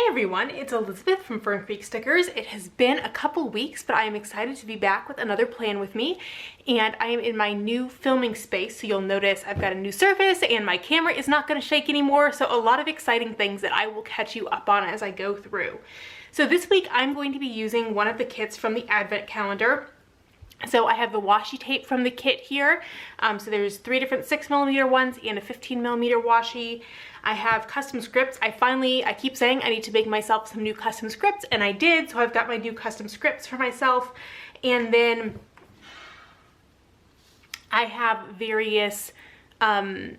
everyone, it's Elizabeth from Fern Stickers. It has been a couple weeks, but I am excited to be back with another plan with me. And I am in my new filming space, so you'll notice I've got a new surface and my camera is not going to shake anymore. So a lot of exciting things that I will catch you up on as I go through. So this week I'm going to be using one of the kits from the Advent calendar. So I have the washi tape from the kit here. So there's 3 different 6mm ones and a 15mm washi. I have custom scripts. I keep saying I need to make myself some new custom scripts, and I did. So I've got my new custom scripts for myself. And then I have various and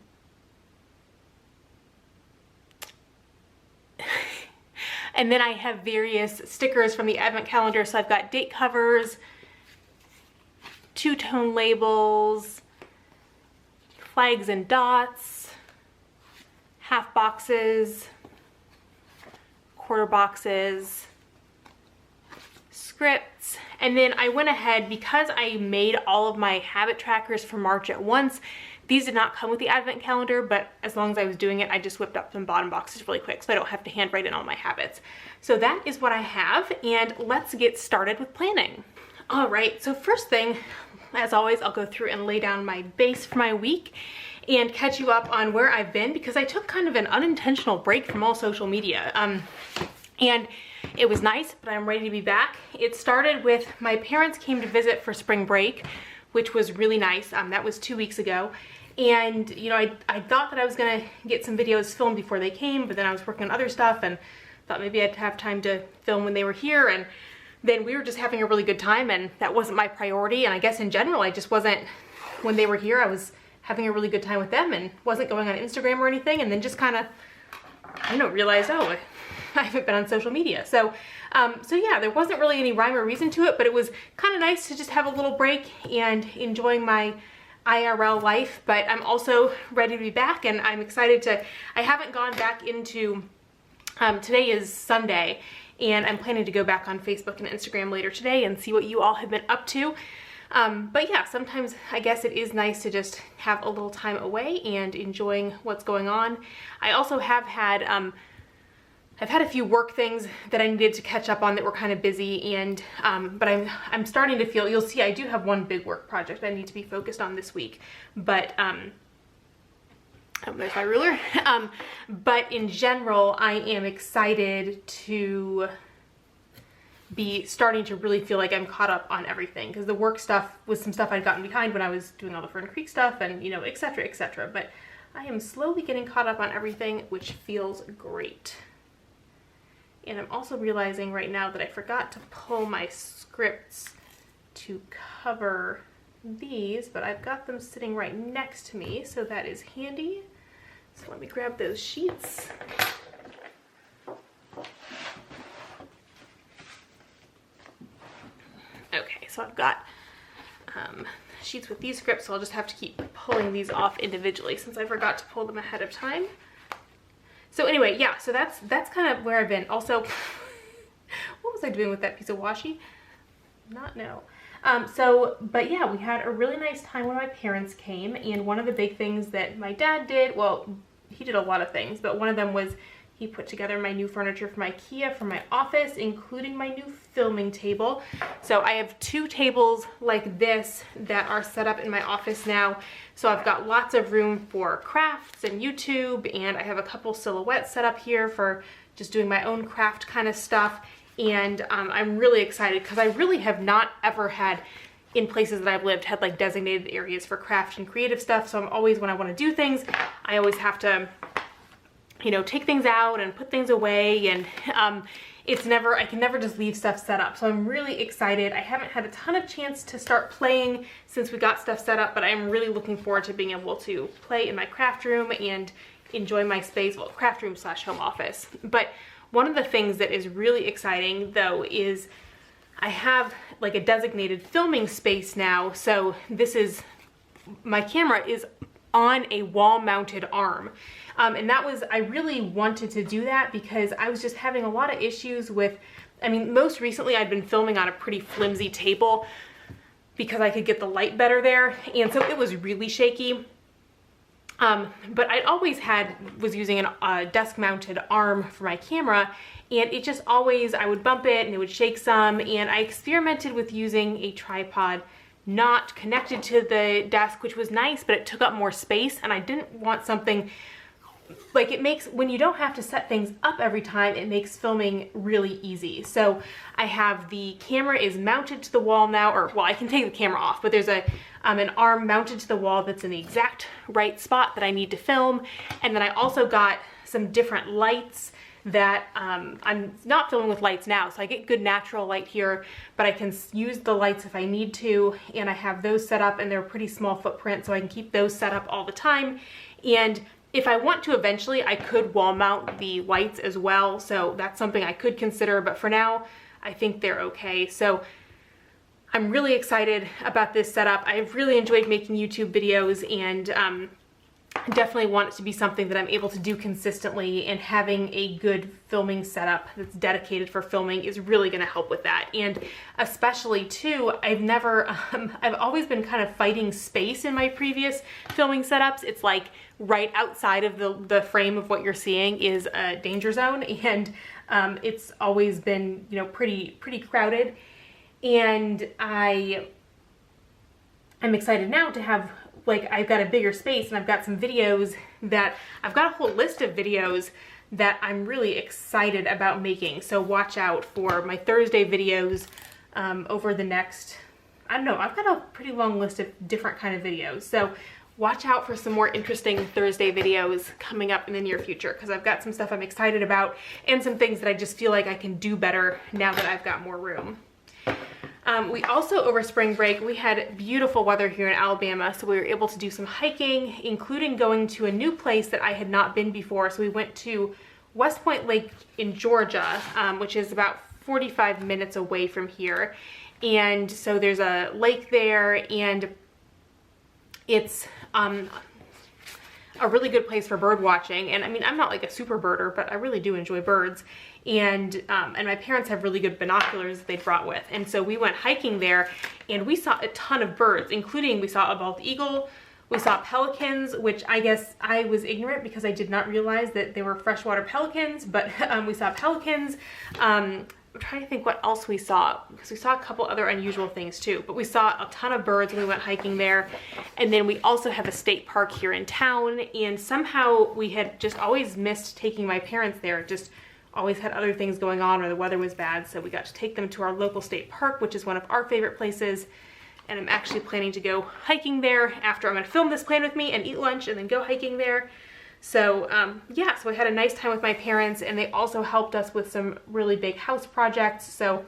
then I have various stickers from the Advent calendar. So I've got date covers, two-tone labels, flags and dots, half boxes, quarter boxes, scripts, and then I went ahead, because I made all of my habit trackers for March at once. These did not come with the Advent calendar, but as long as I was doing it, I just whipped up some bottom boxes really quick so I don't have to handwrite in all my habits. So that is what I have, and let's get started with planning. All right, so first thing, as always, I'll go through and lay down my base for my week and catch you up on where I've been, because I took kind of an unintentional break from all social media. And it was nice, but I'm ready to be back. It started with my parents came to visit for spring break, which was really nice. That was 2 weeks ago. And, you know, I thought that I was gonna get some videos filmed before they came, but then I was working on other stuff and thought maybe I'd have time to film when they were here. And then we were just having a really good time, and that wasn't my priority. And I guess in general, I just wasn't, when they were here, I was having a really good time with them and wasn't going on Instagram or anything. And then just kind of, I don't know, realized, oh, I haven't been on social media. So yeah, there wasn't really any rhyme or reason to it, but it was kind of nice to just have a little break and enjoying my IRL life. But I'm also ready to be back, and I'm excited to, I haven't gone back into, today is Sunday, and I'm planning to go back on Facebook and Instagram later today and see what you all have been up to. But yeah, sometimes I guess it is nice to just have a little time away and enjoying what's going on. I also have had, I've had a few work things that I needed to catch up on that were kind of busy, and but I'm starting to feel, you'll see I do have one big work project I need to be focused on this week, but oh, there's my ruler. But in general, I am excited to be starting to really feel like I'm caught up on everything, because the work stuff was some stuff I'd gotten behind when I was doing all the Fern Creek stuff and, you know, etc., etc. But I am slowly getting caught up on everything, which feels great. And I'm also realizing right now that I forgot to pull my scripts to cover these, but I've got them sitting right next to me, so that is handy. So let me grab those sheets. Okay, so I've got sheets with these scripts, so I'll just have to keep pulling these off individually since I forgot to pull them ahead of time. So anyway, yeah, so that's kind of where I've been. Also, what was I doing with that piece of washi? Not know. But yeah, we had a really nice time when my parents came, and one of the big things that my dad did, well, he did a lot of things, but one of them was he put together my new furniture from IKEA for my office, including my new filming table. So I have 2 tables like this that are set up in my office now. So I've got lots of room for crafts and YouTube, and I have a couple silhouettes set up here for just doing my own craft kind of stuff. And I'm really excited, because I really have not ever had, in places that I've lived, had like designated areas for craft and creative stuff. So I'm always, when I want to do things, I always have to, you know, take things out and put things away, and I can never just leave stuff set up. So I'm really excited. I haven't had a ton of chance to start playing since we got stuff set up, but I'm really looking forward to being able to play in my craft room and enjoy my space, well, craft room / home office. But one of the things that is really exciting though is I have like a designated filming space now. So this is, my camera is on a wall-mounted arm. And that was, I really wanted to do that because I was just having a lot of issues with, I mean, most recently I'd been filming on a pretty flimsy table because I could get the light better there. And so it was really shaky. But I'd always was using a desk mounted arm for my camera, and it just always, I would bump it and it would shake some, and I experimented with using a tripod not connected to the desk, which was nice, but it took up more space, and I didn't want something like, it makes, when you don't have to set things up every time, it makes filming really easy. So I have the camera is mounted to the wall now, or well, I can take the camera off, but there's an arm mounted to the wall that's in the exact right spot that I need to film. And then I also got some different lights that I'm not filming with lights now, so I get good natural light here, but I can use the lights if I need to, and I have those set up, and they're a pretty small footprint, so I can keep those set up all the time. And if I want to eventually, I could wall mount the lights as well, so that's something I could consider, but for now, I think they're okay. So I'm really excited about this setup. I've really enjoyed making YouTube videos, and I definitely want it to be something that I'm able to do consistently, and having a good filming setup that's dedicated for filming is really going to help with that. And especially too, I've always been kind of fighting space in my previous filming setups. It's like right outside of the frame of what you're seeing is a danger zone, and it's always been, you know, pretty crowded. And I'm excited now to have, like, I've got a bigger space, and I've got some videos that, I've got a whole list of videos that I'm really excited about making. So watch out for my Thursday videos over the next, I don't know, I've got a pretty long list of different kind of videos. So watch out for some more interesting Thursday videos coming up in the near future, because I've got some stuff I'm excited about, and some things that I just feel like I can do better now that I've got more room. We also, over spring break, we had beautiful weather here in Alabama, so we were able to do some hiking, including going to a new place that I had not been before. So we went to West Point Lake in Georgia, which is about 45 minutes away from here. And so there's a lake there, and it's a really good place for bird watching. And I mean, I'm not like a super birder, but I really do enjoy birds. And my parents have really good binoculars that they brought with. And so we went hiking there, and we saw a ton of birds, including we saw a bald eagle, we saw pelicans, which I guess I was ignorant because I did not realize that they were freshwater pelicans, but we saw pelicans. I'm trying to think what else we saw, because we saw a couple other unusual things too, but we saw a ton of birds when we went hiking there. And then we also have a state park here in town, and somehow we had just always missed taking my parents there, just always had other things going on, or the weather was bad, so we got to take them to our local state park, which is one of our favorite places. And I'm actually planning to go hiking there after. I'm going to film this plan with me and eat lunch and then go hiking there. So yeah, so I had a nice time with my parents, and they also helped us with some really big house projects. So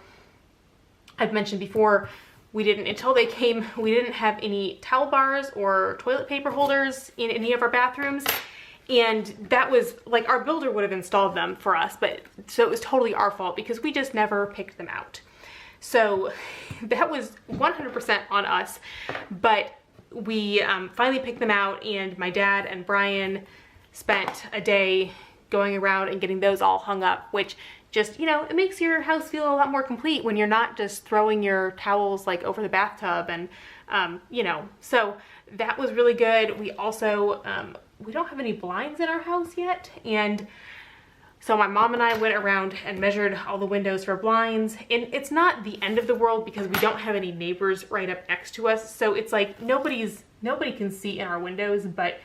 I've mentioned before, until they came, we didn't have any towel bars or toilet paper holders in any of our bathrooms. And that was like, our builder would have installed them for us, but so it was totally our fault because we just never picked them out. So that was 100% on us, but we finally picked them out, and my dad and Brian spent a day going around and getting those all hung up, which just, you know, it makes your house feel a lot more complete when you're not just throwing your towels like over the bathtub, and you know, so that was really good. We also, we don't have any blinds in our house yet, and so my mom and I went around and measured all the windows for blinds, and it's not the end of the world because we don't have any neighbors right up next to us, so it's like nobody can see in our windows, but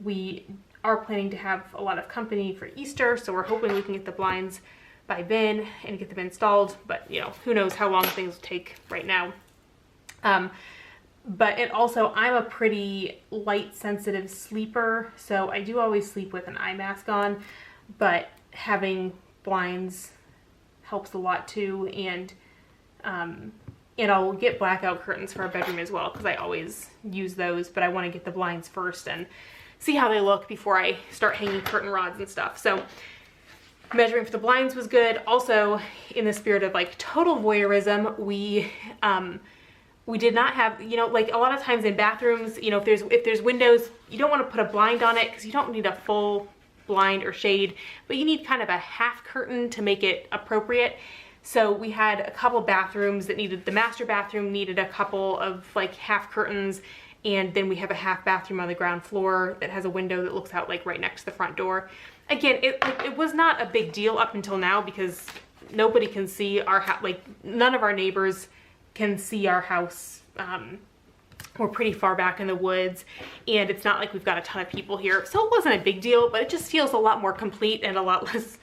we are planning to have a lot of company for Easter, so we're hoping we can get the blinds by then and get them installed, but you know, who knows how long things will take right now. But it also, I'm a pretty light sensitive sleeper, so I do always sleep with an eye mask on, but having blinds helps a lot too. And I'll get blackout curtains for our bedroom as well, because I always use those, but I want to get the blinds first and see how they look before I start hanging curtain rods and stuff. So measuring for the blinds was good. Also, in the spirit of like total voyeurism, we did not have, you know, like a lot of times in bathrooms, you know, if there's windows, you don't want to put a blind on it because you don't need a full blind or shade, but you need kind of a half curtain to make it appropriate. So we had a couple bathrooms that needed, the master bathroom needed a couple of like half curtains, and then we have a half bathroom on the ground floor that has a window that looks out like right next to the front door. Again, it was not a big deal up until now because nobody can see our house, like none of our neighbors can see our house. We're pretty far back in the woods, and it's not like we've got a ton of people here, so it wasn't a big deal, but it just feels a lot more complete and a lot less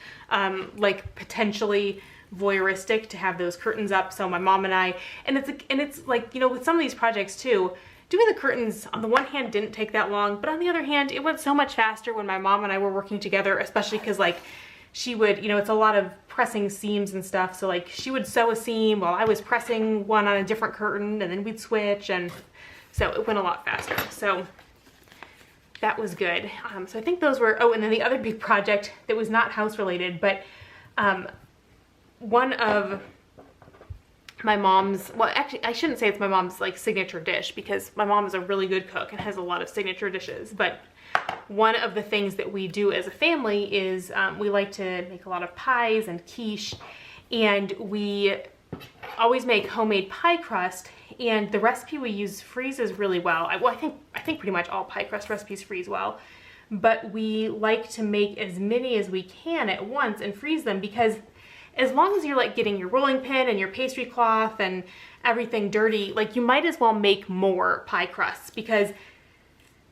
like potentially voyeuristic to have those curtains up. So my mom and I, and it's like, you know, with some of these projects too, doing the curtains on the one hand didn't take that long, but on the other hand, it went so much faster when my mom and I were working together, especially because like she would, you know, it's a lot of pressing seams and stuff. So like she would sew a seam while I was pressing one on a different curtain, and then we'd switch, and so it went a lot faster. So that was good. So I think those were, oh, and then the other big project that was not house related, but one of my mom's, well, actually I shouldn't say it's my mom's like signature dish, because my mom is a really good cook and has a lot of signature dishes, but one of the things that we do as a family is we like to make a lot of pies and quiche, and we always make homemade pie crust, and the recipe we use freezes really well. I think pretty much all pie crust recipes freeze well, but we like to make as many as we can at once and freeze them, because as long as you're like getting your rolling pin and your pastry cloth and everything dirty, like you might as well make more pie crusts, because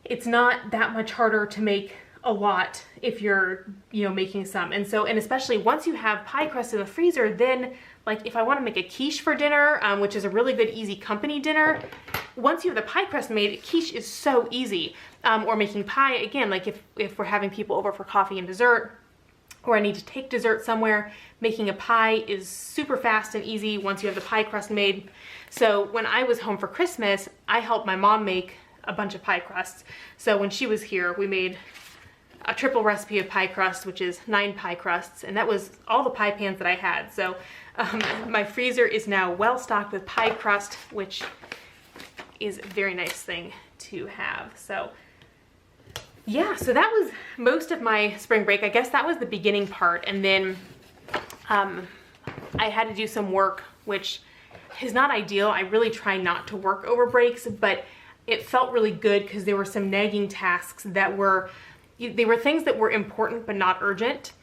it's not that much harder to make a lot if you're, you know, making some. And so, and especially once you have pie crust in the freezer, then like if I want to make a quiche for dinner, which is a really good easy company dinner, once you have the pie crust made, quiche is so easy. Or making pie, again, like if we're having people over for coffee and dessert, or I need to take dessert somewhere, making a pie is super fast and easy once you have the pie crust made. So when I was home for Christmas, I helped my mom make a bunch of pie crusts. So when she was here, we made a triple recipe of pie crust, which is 9 pie crusts, and that was all the pie pans that I had. So my freezer is now well stocked with pie crust, which is a very nice thing to have. So yeah, so that was most of my spring break. I guess that was the beginning part, and then I had to do some work, which is not ideal. I really try not to work over breaks, but it felt really good because there were some nagging tasks that were, they were things that were important but not urgent.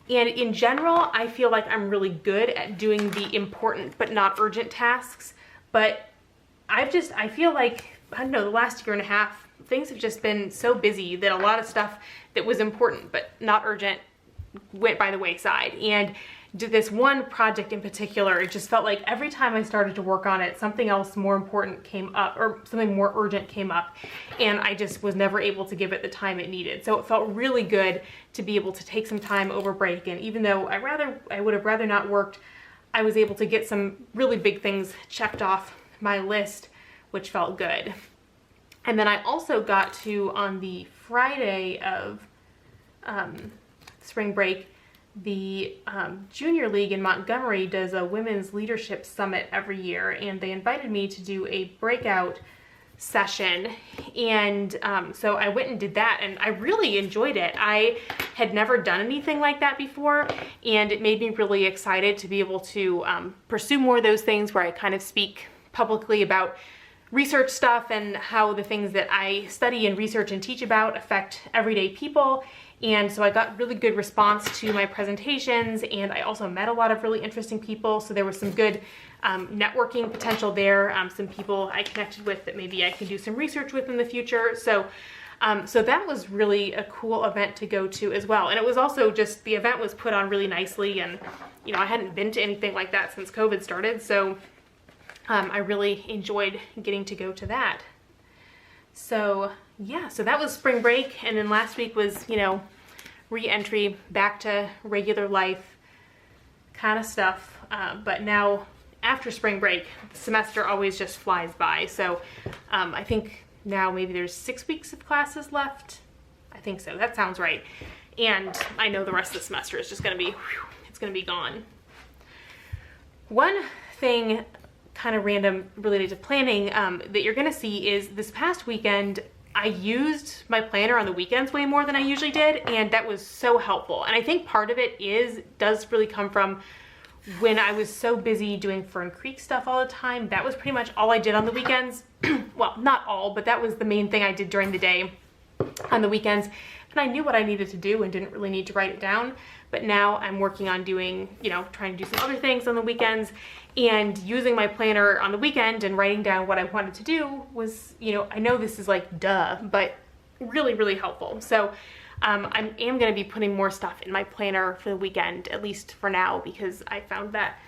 And in general, I feel like I'm really good at doing the important but not urgent tasks. But I feel like, I don't know, the last year and a half, things have just been so busy that a lot of stuff that was important but not urgent went by the wayside. And this one project in particular, it just felt like every time I started to work on it, something else more important came up, or something more urgent came up, and I just was never able to give it the time it needed. So it felt really good to be able to take some time over break, and even though I would have rather not worked, I was able to get some really big things checked off my list, which felt good. And then I also got to, on the Friday of spring break, the Junior League in Montgomery does a women's leadership summit every year, and they invited me to do a breakout session, and so I went and did that, and I really enjoyed it. I had never done anything like that before, and it made me really excited to be able to pursue more of those things where I kind of speak publicly about research stuff and how the things that I study and research and teach about affect everyday people. And so I got really good response to my presentations, and I also met a lot of really interesting people. So there was some good networking potential there, some people I connected with that maybe I can do some research with in the future. So that was really a cool event to go to as well. And it was also just, the event was put on really nicely, and you know, I hadn't been to anything like that since COVID started. So I really enjoyed getting to go to that. So yeah, so that was spring break, and then last week was, you know, re-entry back to regular life kind of stuff. But now after spring break, the semester always just flies by. So I think now maybe there's 6 weeks of classes left. I think so, that sounds right. And I know the rest of the semester is just gonna be, whew, it's gonna be gone. One thing kind of random related to planning that you're gonna see is this past weekend, I used my planner on the weekends way more than I usually did, and that was so helpful. And I think part of it does really come from when I was so busy doing Fern Creek stuff all the time, that was pretty much all I did on the weekends. Well, not all, but that was the main thing I did during the day on the weekends. And I knew what I needed to do and didn't really need to write it down. But now I'm working on doing, you know, trying to do some other things on the weekends, and using my planner on the weekend and writing down what I wanted to do was, you know, I know this is like duh, but really, really helpful. So I am going to be putting more stuff in my planner for the weekend, at least for now, because I found that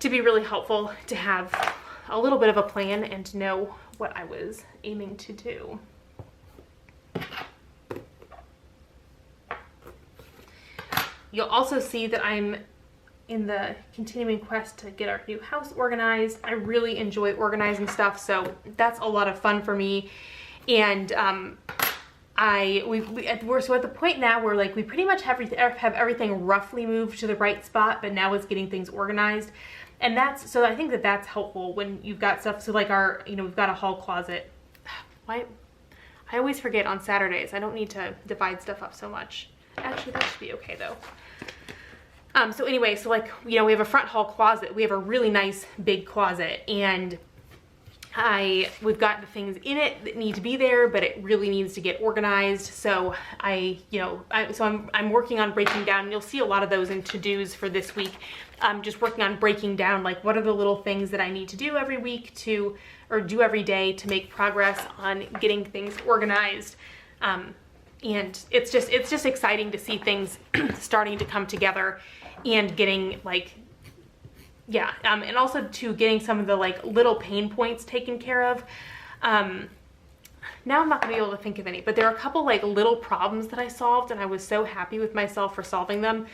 to be really helpful to have a little bit of a plan and to know what I was aiming to do. You'll also see that I'm in the continuing quest to get our new house organized. I really enjoy organizing stuff, so that's a lot of fun for me. And we're so at the point now where like we pretty much have everything roughly moved to the right spot, but now it's getting things organized. And that's, so I think that that's helpful when you've got stuff. So like our, you know, we've got a hall closet. Why? I always forget on Saturdays. I don't need to divide stuff up so much. Actually, that should be okay though. So anyway, so like, you know, we have a front hall closet. We have a really nice big closet, and we've got the things in it that need to be there, but it really needs to get organized. So I'm working on breaking down, and you'll see a lot of those in to-dos for this week. I'm just working on breaking down, like, what are the little things that I need to do every week or do every day to make progress on getting things organized. And it's just exciting to see things starting to come together and getting like, yeah, and also to getting some of the like little pain points taken care of. Now I'm not gonna be able to think of any, but there are a couple like little problems that I solved, and I was so happy with myself for solving them.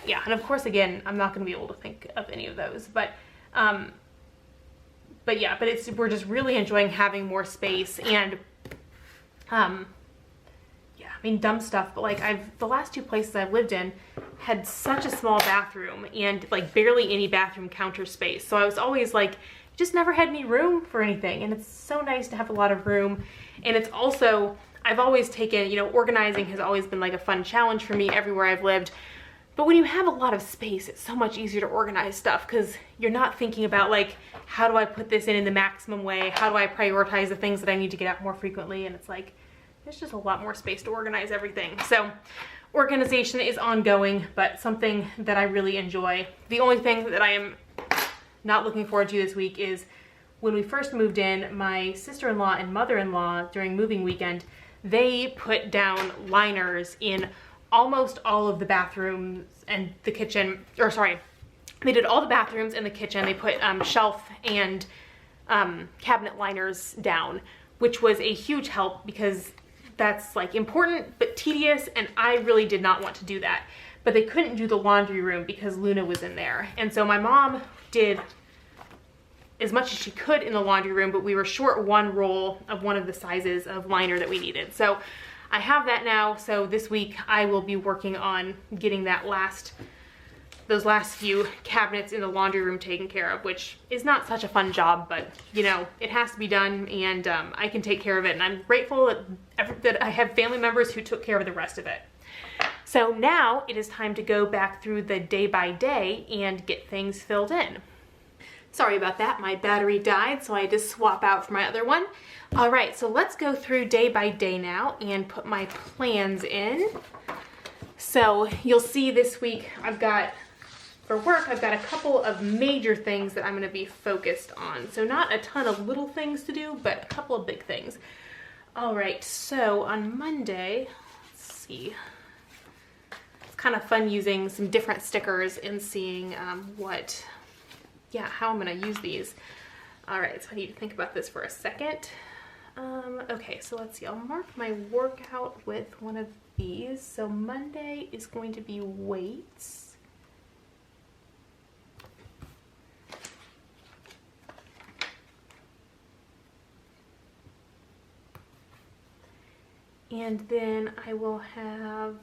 Yeah, and of course, again, I'm not gonna be able to think of any of those, but yeah, we're just really enjoying having more space. And yeah, I mean, dumb stuff, but like the last two places I've lived in had such a small bathroom and like barely any bathroom counter space. So I was always like, just never had any room for anything. And it's so nice to have a lot of room. And it's also, I've always taken, you know, organizing has always been like a fun challenge for me everywhere I've lived. But when you have a lot of space, it's so much easier to organize stuff because you're not thinking about like, how do I put this in the maximum way? How do I prioritize the things that I need to get out more frequently? And it's like, there's just a lot more space to organize everything. So organization is ongoing, but something that I really enjoy. The only thing that I am not looking forward to this week is when we first moved in, my sister-in-law and mother-in-law during moving weekend, they put down liners in almost all of the bathrooms and the kitchen, or sorry, they did all the bathrooms and the kitchen. They put shelf and cabinet liners down, which was a huge help because that's like important but tedious, and I really did not want to do that. But they couldn't do the laundry room because Luna was in there. And so my mom did as much as she could in the laundry room, but we were short one roll of one of the sizes of liner that we needed. So I have that now. So this week I will be working on getting those last few cabinets in the laundry room taken care of, which is not such a fun job, but you know, it has to be done, and I can take care of it. And I'm grateful that I have family members who took care of the rest of it. So now it is time to go back through the day by day and get things filled in. Sorry about that, my battery died, so I had to swap out for my other one. All right, so let's go through day by day now and put my plans in. So you'll see this week for work, I've got a couple of major things that I'm gonna be focused on. So not a ton of little things to do, but a couple of big things. All right, so on Monday, let's see. It's kind of fun using some different stickers and seeing how I'm gonna use these. All right, so I need to think about this for a second. Okay, so let's see, I'll mark my workout with one of these. So Monday is going to be weights. And then I will have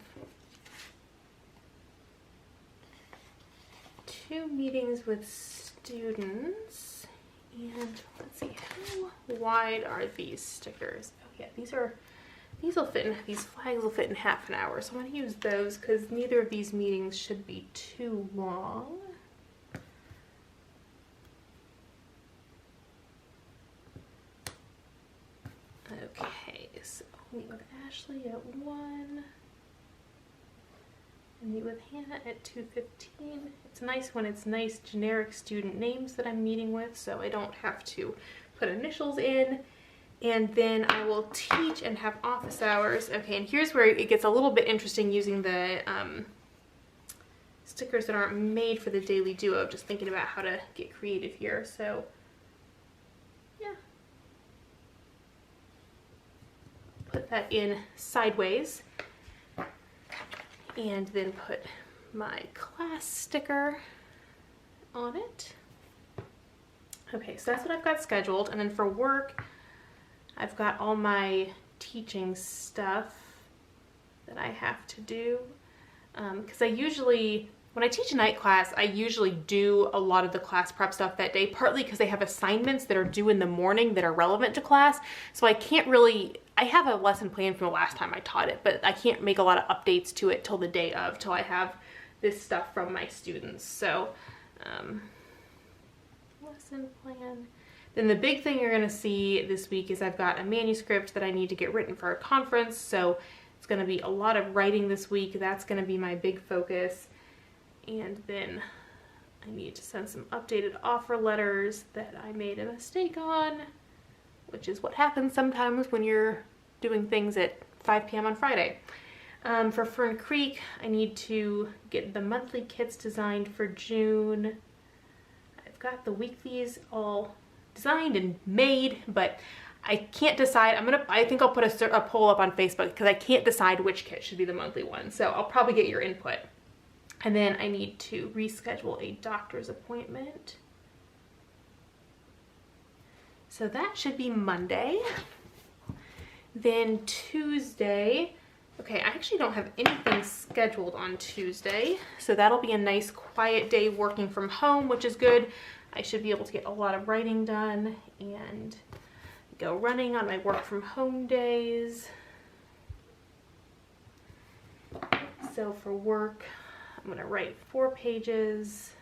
2 meetings with students. And let's see, how wide are these stickers? Oh yeah, these flags will fit in half an hour. So I'm gonna use those because neither of these meetings should be too long. meet with Ashley at 1. And meet with Hannah at 2:15. It's nice when it's nice generic student names that I'm meeting with, so I don't have to put initials in. And then I will teach and have office hours. Okay, and here's where it gets a little bit interesting using the stickers that aren't made for the daily duo. Just thinking about how to get creative here. So, yeah. Put that in sideways. And then put my class sticker on it. Okay, so that's what I've got scheduled. And then for work, I've got all my teaching stuff that I have to do. Because I usually, when I teach a night class, I usually do a lot of the class prep stuff that day, partly because they have assignments that are due in the morning that are relevant to class. So I can't really, I have a lesson plan from the last time I taught it, but I can't make a lot of updates to it till the day of, till I have this stuff from my students. So, lesson plan. Then the big thing you're going to see this week is I've got a manuscript that I need to get written for a conference. So it's going to be a lot of writing this week. That's going to be my big focus. And then I need to send some updated offer letters that I made a mistake on, which is what happens sometimes when you're doing things at 5 p.m. on Friday. For Fern Creek, I need to get the monthly kits designed for June. I've got the weeklies all designed and made, but I can't decide. I think I'll put a poll up on Facebook because I can't decide which kit should be the monthly one. So I'll probably get your input. And then I need to reschedule a doctor's appointment. So that should be Monday. Then Tuesday, okay, I actually don't have anything scheduled on Tuesday. So that'll be a nice quiet day working from home, which is good. I should be able to get a lot of writing done and go running on my work from home days. So for work, I'm going to write 4 pages.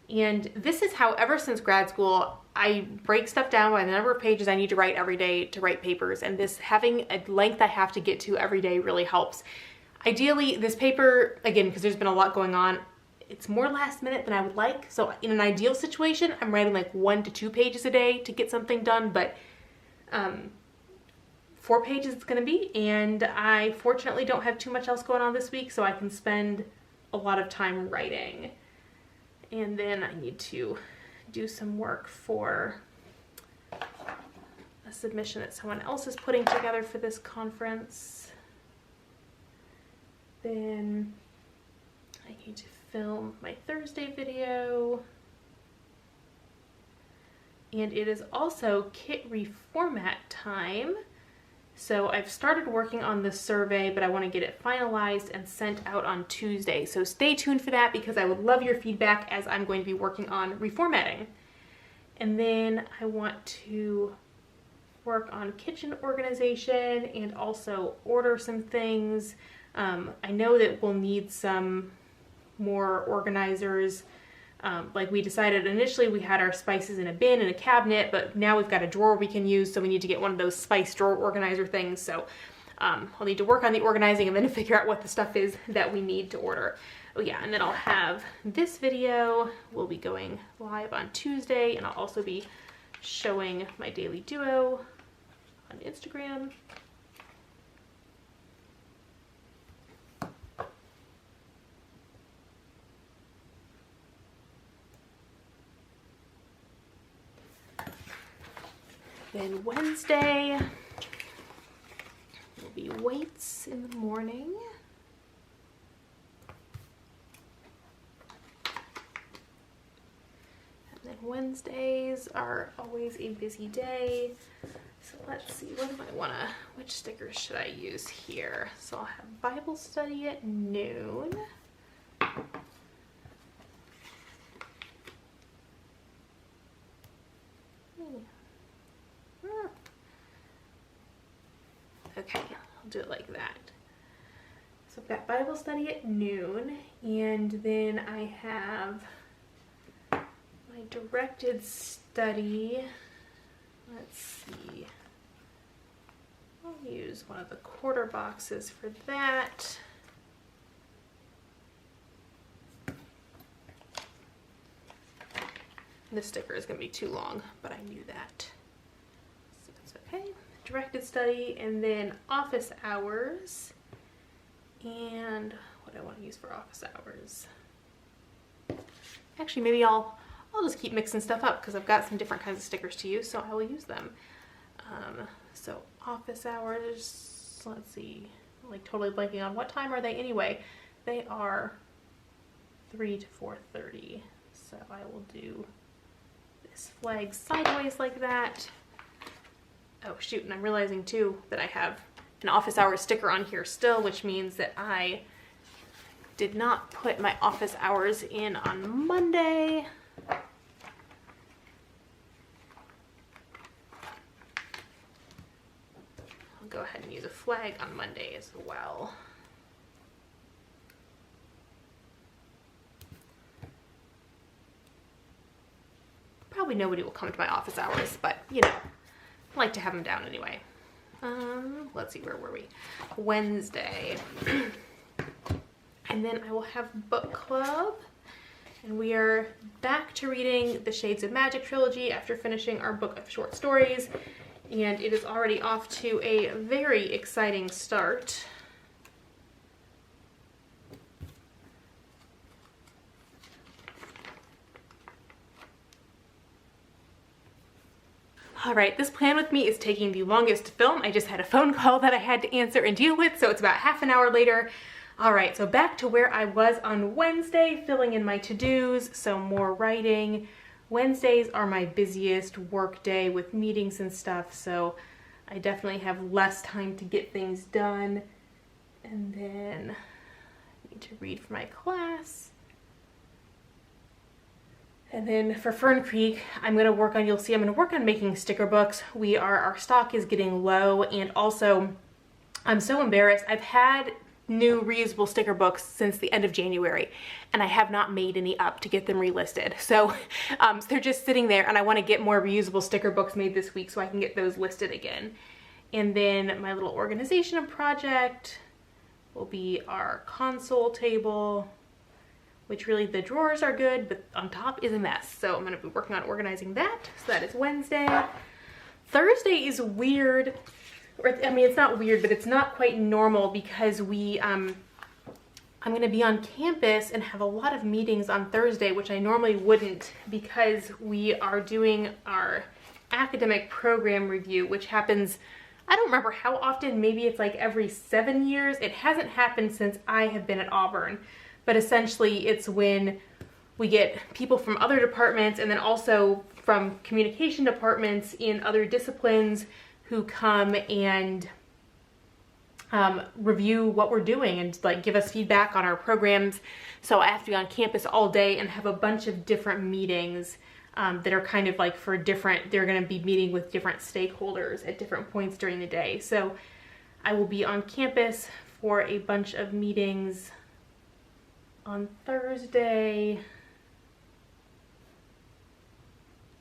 And this is how, ever since grad school, I break stuff down by the number of pages I need to write every day to write papers. And this, having a length I have to get to every day, really helps. Ideally, this paper, again, because there's been a lot going on, it's more last minute than I would like. So in an ideal situation, I'm writing like 1 to 2 pages a day to get something done, but 4 pages it's gonna be. And I fortunately don't have too much else going on this week, so I can spend a lot of time writing. And then I need to do some work for a submission that someone else is putting together for this conference. Then I need to film my Thursday video. And it is also kit reformat time. So I've started working on this survey, but I want to get it finalized and sent out on Tuesday. So stay tuned for that because I would love your feedback as I'm going to be working on reformatting. And then I want to work on kitchen organization and also order some things. I know that we'll need some more organizers. Like we decided initially we had our spices in a bin in a cabinet, but now we've got a drawer we can use, so we need to get one of those spice drawer organizer things. So I'll need to work on the organizing and then figure out what the stuff is that we need to order. Oh yeah, and then I'll have this video will be going live on Tuesday, and I'll also be showing my daily duo on Instagram. Then Wednesday will be weights in the morning. And then Wednesdays are always a busy day. So let's see, what do I want to, which stickers should I use here? So I'll have Bible study at noon. Okay, I'll do it like that. So I've got Bible study at noon, and then I have my directed study Let's see. I'll use one of the quarter boxes for that. This sticker is going to be too long, but I knew that. So that's okay. Directed study, and then office hours. And what do I want to use for office hours? Actually, maybe I'll just keep mixing stuff up because I've got some different kinds of stickers to use, so I will use them. So office hours, let's see, I'm like totally blanking on what time are they anyway. They are 3 to 4:30, so I will do this flag sideways like that. Oh shoot, and I'm realizing too that I have an office hours sticker on here still, which means that I did not put my office hours in on Monday. I'll go ahead and use a flag on Monday as well. Probably nobody will come to my office hours, but you know, I like to have them down anyway. Let's see, where were we? Wednesday. And then I will have book club. And we are back to reading the Shades of Magic trilogy after finishing our book of short stories. And it is already off to a very exciting start. All right, this plan with me is taking the longest to film. I just had a phone call that I had to answer and deal with, so it's about half an hour later. All right, so back to where I was on Wednesday, filling in my to-dos, so more writing. Wednesdays are my busiest work day with meetings and stuff, so I definitely have less time to get things done. And then I need to read for my class. And then for Fern Creek, I'm going to work on, you'll see, I'm going to work on making sticker books. Our stock is getting low, and also I'm so embarrassed. I've had new reusable sticker books since the end of January, and I have not made any up to get them relisted. So they're just sitting there, and I want to get more reusable sticker books made this week so I can get those listed again. And then my little organization project will be our console table, which really the drawers are good, but on top is a mess. So I'm gonna be working on organizing that. So that is Wednesday. Thursday is weird, or I mean, it's not weird, but it's not quite normal because I'm gonna be on campus and have a lot of meetings on Thursday, which I normally wouldn't, because we are doing our academic program review, which happens, I don't remember how often, maybe it's like every 7 years. It hasn't happened since I have been at Auburn. But essentially it's when we get people from other departments and then also from communication departments in other disciplines who come and review what we're doing and like give us feedback on our programs. So I have to be on campus all day and have a bunch of different meetings that are kind of like for different, they're going to be meeting with different stakeholders at different points during the day. So I will be on campus for a bunch of meetings on Thursday,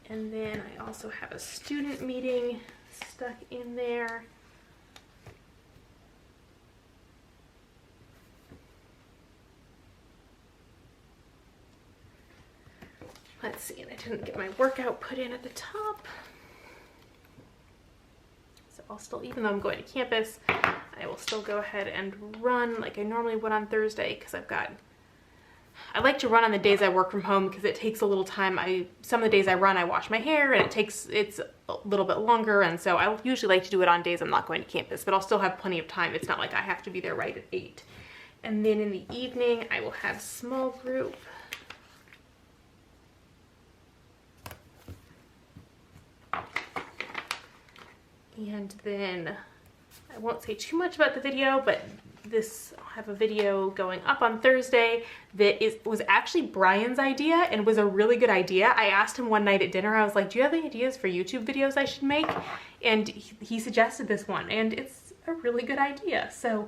and then I also have a student meeting stuck in there. Let's see, and I didn't get my workout put in at the top. So I'll still, even though I'm going to campus, I will still go ahead and run like I normally would on Thursday, because I like to run on the days I work from home because it takes a little time. Some of the days I run, I wash my hair, and it's a little bit longer, and so I usually like to do it on days I'm not going to campus, but I'll still have plenty of time. It's not like I have to be there right at 8. And then in the evening, I will have small group. And then I won't say too much about the video, but I'll have a video going up on Thursday that was actually Brian's idea and was a really good idea. I asked him one night at dinner, I was like, do you have any ideas for YouTube videos I should make? And he suggested this one, and it's a really good idea. So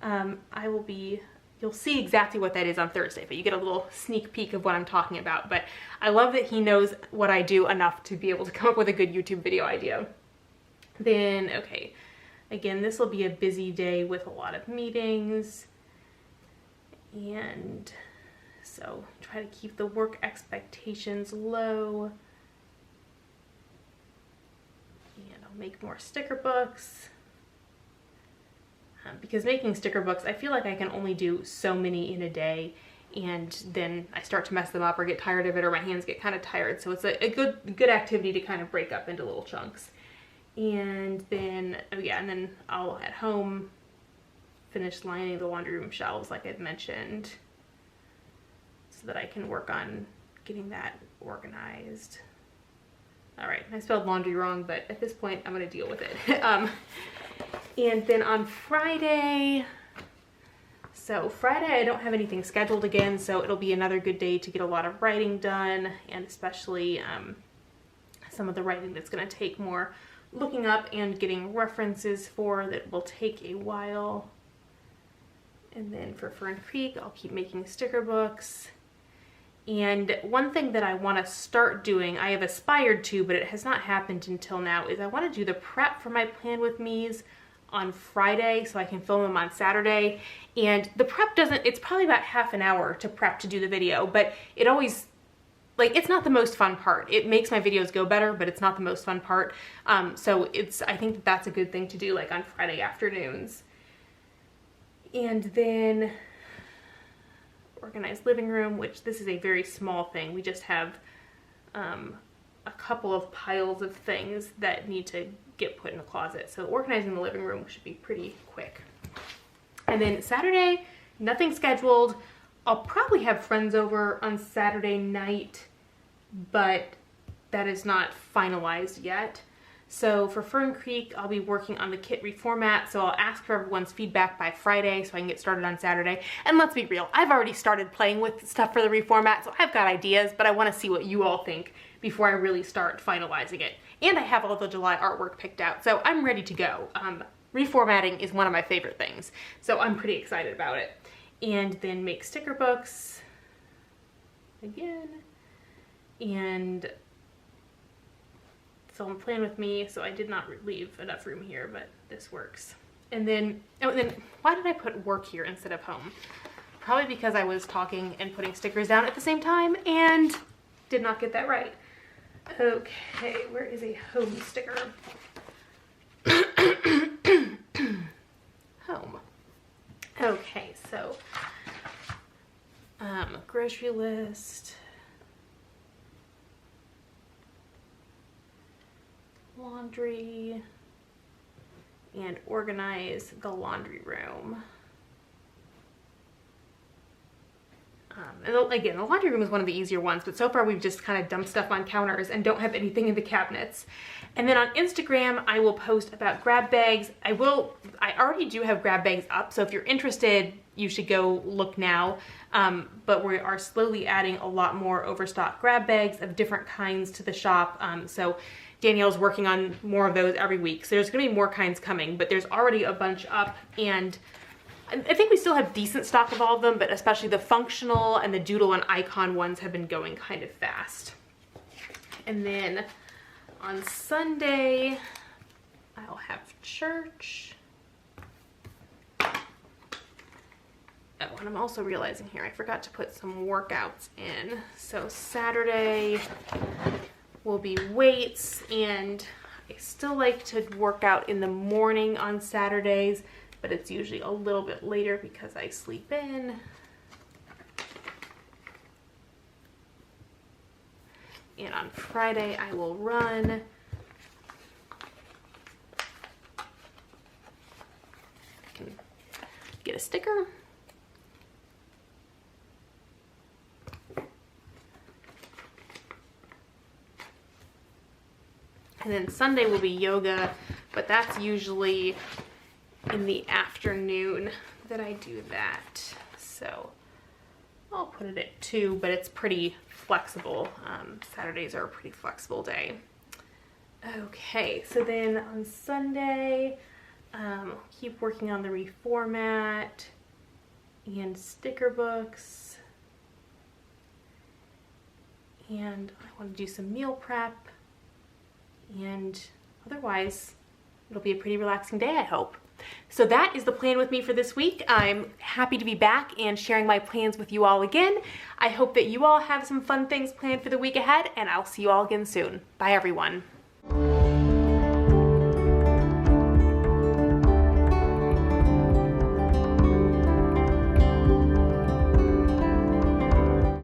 I will be you'll see exactly what that is on Thursday, but you get a little sneak peek of what I'm talking about. But I love that he knows what I do enough to be able to come up with a good YouTube video idea. Then, okay, again, this will be a busy day with a lot of meetings. And so try to keep the work expectations low. And I'll make more sticker books. Because making sticker books, I feel like I can only do so many in a day, and then I start to mess them up or get tired of it, or my hands get kind of tired. So it's a good activity to kind of break up into little chunks. And then, oh yeah, and then I'll at home finish lining the laundry room shelves like I'd mentioned, so that I can work on getting that organized. All right, I spelled laundry wrong, but at this point I'm gonna deal with it. And then on Friday, so Friday I don't have anything scheduled again, so it'll be another good day to get a lot of writing done, and especially some of the writing that's going to take more looking up and getting references for, that will take a while. And then for Fern Creek, I'll keep making sticker books. And one thing that I want to start doing, I have aspired to, but it has not happened until now, is I want to do the prep for my Plan With Me's on Friday so I can film them on Saturday. And the prep it's probably about half an hour to prep to do the video, but it always, like, it's not the most fun part. It makes my videos go better, but it's not the most fun part. So I think that's a good thing to do, like on Friday afternoons. And then organized living room, which this is a very small thing. We just have a couple of piles of things that need to get put in a closet. So organizing the living room should be pretty quick. And then Saturday, nothing scheduled. I'll probably have friends over on Saturday night, but that is not finalized yet. So for Fern Creek, I'll be working on the kit reformat, so I'll ask for everyone's feedback by Friday so I can get started on Saturday. And let's be real, I've already started playing with stuff for the reformat, so I've got ideas, but I want to see what you all think before I really start finalizing it. And I have all the July artwork picked out, so I'm ready to go. Reformatting is one of my favorite things, so I'm pretty excited about it. And then make sticker books again. And so I'm playing with me, so I did not leave enough room here, but this works. And then, why did I put work here instead of home? Probably because I was talking and putting stickers down at the same time and did not get that right. Okay, where is a home sticker? Home. Okay, so grocery list, laundry, and organize the laundry room. And again, the laundry room is one of the easier ones, but so far we've just kind of dumped stuff on counters and don't have anything in the cabinets. And then on Instagram, I will post about grab bags. I already do have grab bags up, so if you're interested, you should go look now. But we are slowly adding a lot more overstock grab bags of different kinds to the shop. So Danielle's working on more of those every week. So there's gonna be more kinds coming, but there's already a bunch up, and I think we still have decent stock of all of them, but especially the functional and the doodle and icon ones have been going kind of fast. And then on Sunday, I'll have church. Oh, and I'm also realizing here, I forgot to put some workouts in. So Saturday will be weights, and I still like to work out in the morning on Saturdays, but it's usually a little bit later because I sleep in. And on Friday, I will run. I can get a sticker. And then Sunday will be yoga, but that's usually in the afternoon that I do that. So I'll put it at 2, but it's pretty flexible. Saturdays are a pretty flexible day. Okay, so then on Sunday, keep working on the reformat. and sticker books. And I want to do some meal prep. And otherwise, it'll be a pretty relaxing day, I hope. So that is the plan with me for this week. I'm happy to be back and sharing my plans with you all again. I hope that you all have some fun things planned for the week ahead, and I'll see you all again soon. Bye, everyone.